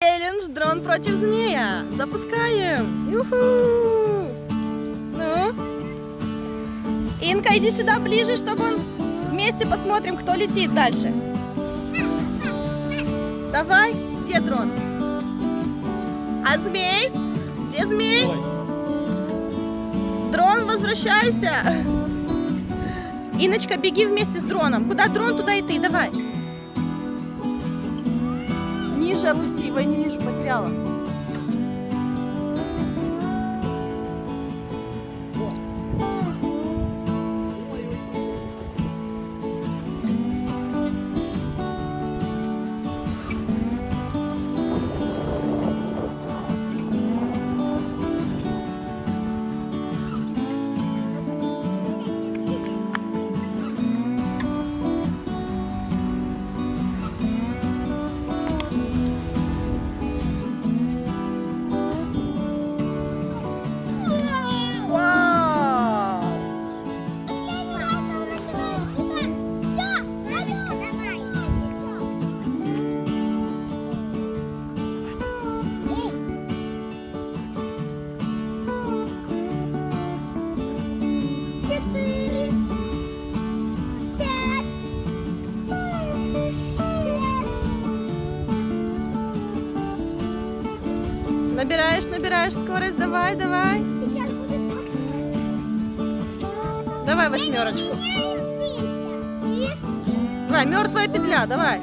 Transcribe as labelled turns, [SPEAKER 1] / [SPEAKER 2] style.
[SPEAKER 1] Челлендж дрон против змея. Запускаем. Юху. Ну. Инка, иди сюда ближе, чтобы он... Вместе посмотрим, кто летит дальше. Давай. Где дрон? А змей? Где змей? Дрон, возвращайся. Иночка, беги вместе с дроном. Куда дрон, туда и ты. Давай.
[SPEAKER 2] Ниже опусти, его не вижу, потеряла.
[SPEAKER 1] Набираешь скорость, давай. Давай восьмерочку. Давай, мертвая петля, давай.